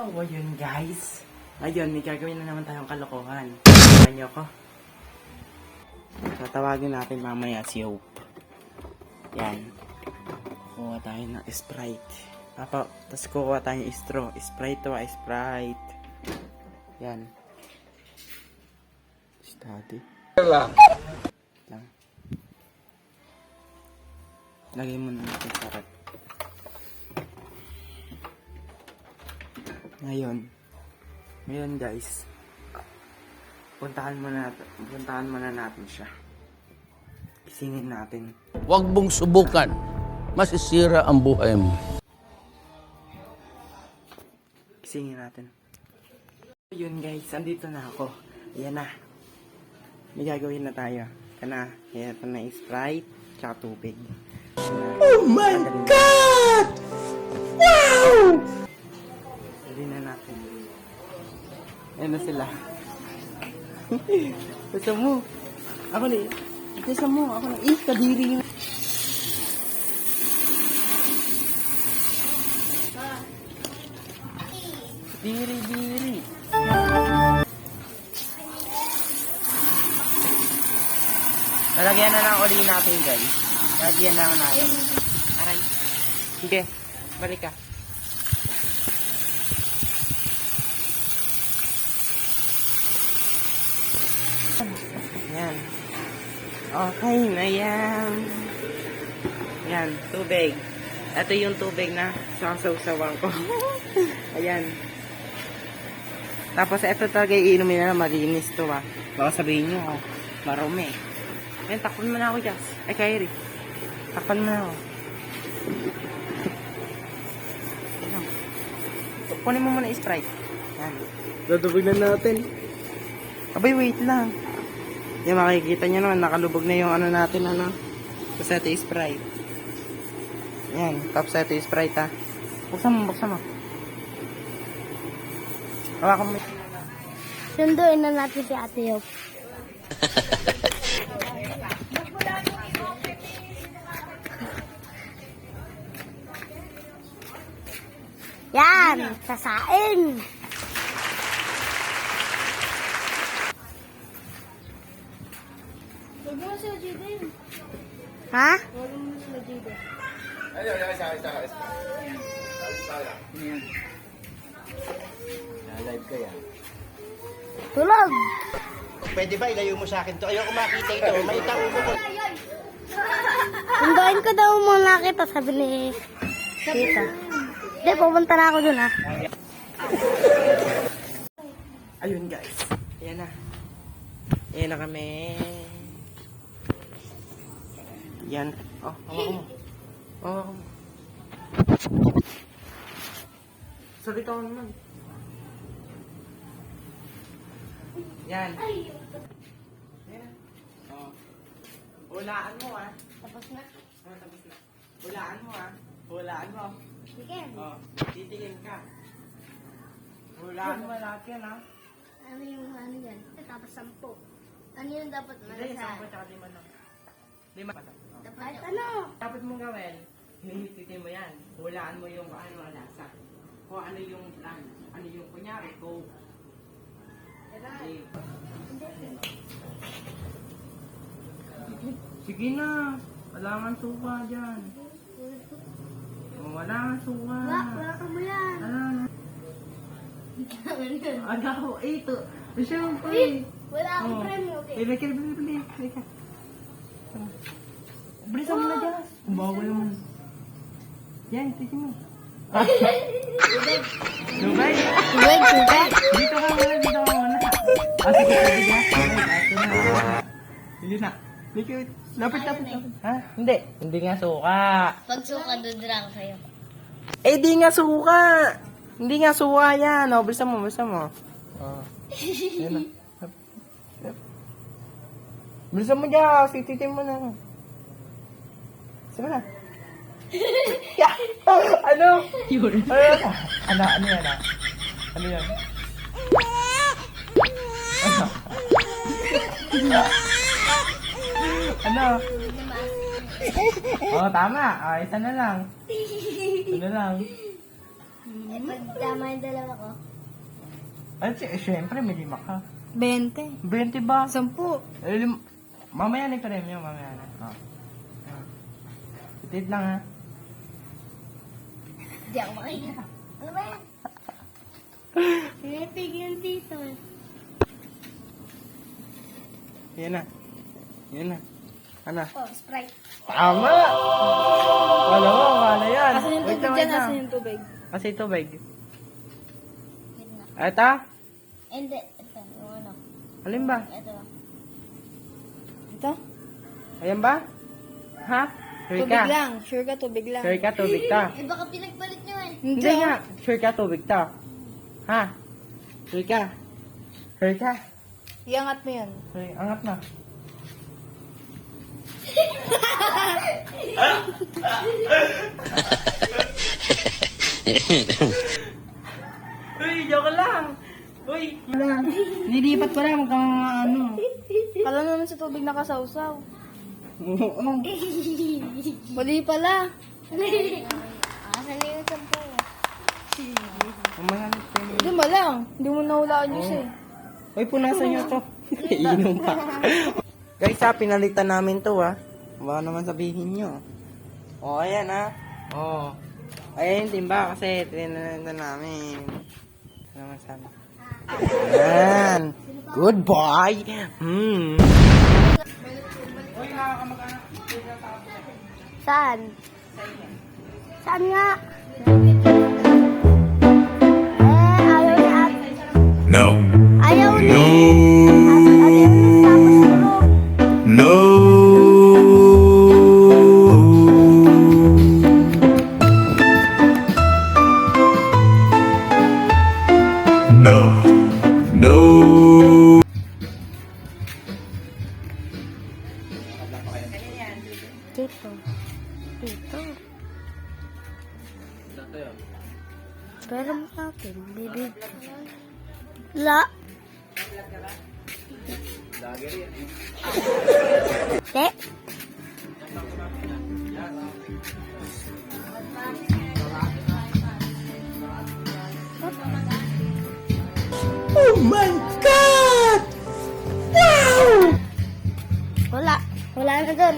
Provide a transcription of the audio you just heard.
Oh, ayun guys. Ayun, may gagawin na naman tayong kalokohan. Samahan niyo ako. So, tawagin natin mamaya si Hope. Yan. Kuha tayo ng Sprite. Tapos kuha tayo ng straw. Sprite to, Sprite. Yan. Study. Lang. Lagay mo na natin sa rep. Ngayon guys, puntahan muna natin siya. Isingin natin. Huwag mong subukan. Masisira ang buhay mo. Isingin natin. Yun guys, andito na ako. Ayan na. May gagawin na tayo. Kana, ito na Sprite, tsaka tubig. Oh my God! Wow! Dali na natin. Ayan na sila. Gusto mo? Ako na. Gusto mo? Ako na. Kadiri na. Diri. Lalagyan na lang uli natin guys. Lalagyan na lang natin. Aray. Sige. Balik ka. Yan. Okay na yan. Yan. Tubig. Ito yung tubig na sasawsawan ko. Ayan. Tapos ito talaga iinumin na malinis to ah. Baka sabihin nyo, marumi. Ayan, takpan mo na ako, Jazz. Ay, Kyrie. Takpan mo na ako. Ayan. Kunin mo muna yung Sprite. Ayan. Dadubig na natin. Abay, wait lang. Yan, makikita nyo naman, nakalubog na yung ano natin, ano. Tapos ito yung Sprite. Ayan, tapos ito yung Sprite, ha. Buksan mo. Hawakan mo. Sunduin na natin si Ate Hope. Yan, sasain. Huwag mo sila Jiden. Ha? Huwag mo sila Jiden. Live ka yan. Tulog. Pwede ba ilayo mo sa akin to? Ayoko makita ito. May tao mo ko. Sunduin ko daw muna kita, sabi ni Tita. Hindi, pupunta na ako dun, ha. Ayun guys. Ayan na. Ayan na kami. Yan. Oh, hawakan mo. Hawakan mo. Salita ko naman. Yan. Ayan. Oh. Hulaan mo ah. Tapos na. Oh, tapos na. Hulaan mo ah. Hulaan mo. Sige. Oh, titingin ka. Hulaan mo lahat yan ah. Ano yung ano yan? Tapos 10. Ano yung dapat Hindi, malasahan? 10 tsaka 5 lang. 5. Dapat ano? Dapat mong gawin, hihititin mo yan. Hulaan mo yung ano ang lasa. Kung ano yung plan. Ano yung kunyari, go. Sige na. Wala kang suka dyan. Wala kang suka. Wala ka mo yan. Ano ko, ito. Siyempre. Wala akong premyo. Bili ka. Bilisan mo na dyan. Bawa naman. Yan, titin mo. Subay. Tubig. Dito ka muna. Sige, tubig ha. Sige na. Lapit. Ha? Hindi nga suka. Pag suka, dudrang sa'yo. Eh, di nga suka. Hindi nga suka yan. O, bilisan mo. Oh. Yan na. Bilisan mo dyan. Sititin mo na. Sige na. Yeah. Ano? Yun. Ano yan ah? Ano yan? Ano? Oh, tama. Ah, isa na lang. Isa na lang. Pag tama yung dalawa ko. Ay, syempre, may 5 ka. 20. 20 ba? 10. Eh, mamaya na yung premyo, mamaya na. Oh. Titit lang ha. Hindi ako makikita. Ano ba yan? Pinipig yung tito. Yan na. Yan na. Ano? Oh, Sprite. Tama! Wala mo, wala yan. Asan yung Wait tubig lang, dyan? wait lang. Asan yung tubig? Kasi tubig. Gitna. Eto? Hindi. Ito. Yung ano. Alin ba? Ito. Ito? Ayan ba? Ha? Sure Tubig ka? lang. Sure ka, tubig lang. Sure ka, tubig ta. Eh, baka pinagpalit nyo eh. Hindi nga. Sure ka, tubig ta. Ha? Sure ka? Sure ka? Iangat mo yun. Sure, angat na. Uy, joke lang. Uy, wala. Nilipat ko lang kung ano. Kala naman sa tubig nakasawsaw. Oo. Mali pala. Asan na yung 10? Mamaya na tayo. Hindi ba lang? Hindi mo nahulaan yun eh. Uy, punasan nyo to. Iinom pa. Guys, pinalitan namin to Baka naman sabihin nyo. O, ayan O. Ayan yung timba kasi tinananda namin. Ano naman sabi? Ayan. Good boy. Uy, nakakamag-anak. Saan? Saan nga? Ayaw ni ate. No. Ayaw ni. No. Ayaw ni tapos tulog. No. No. No. Dito. Dito. Pero mo sa akin, bibig. La. Te. Oh my God! Wow! Wala. Wala na dun.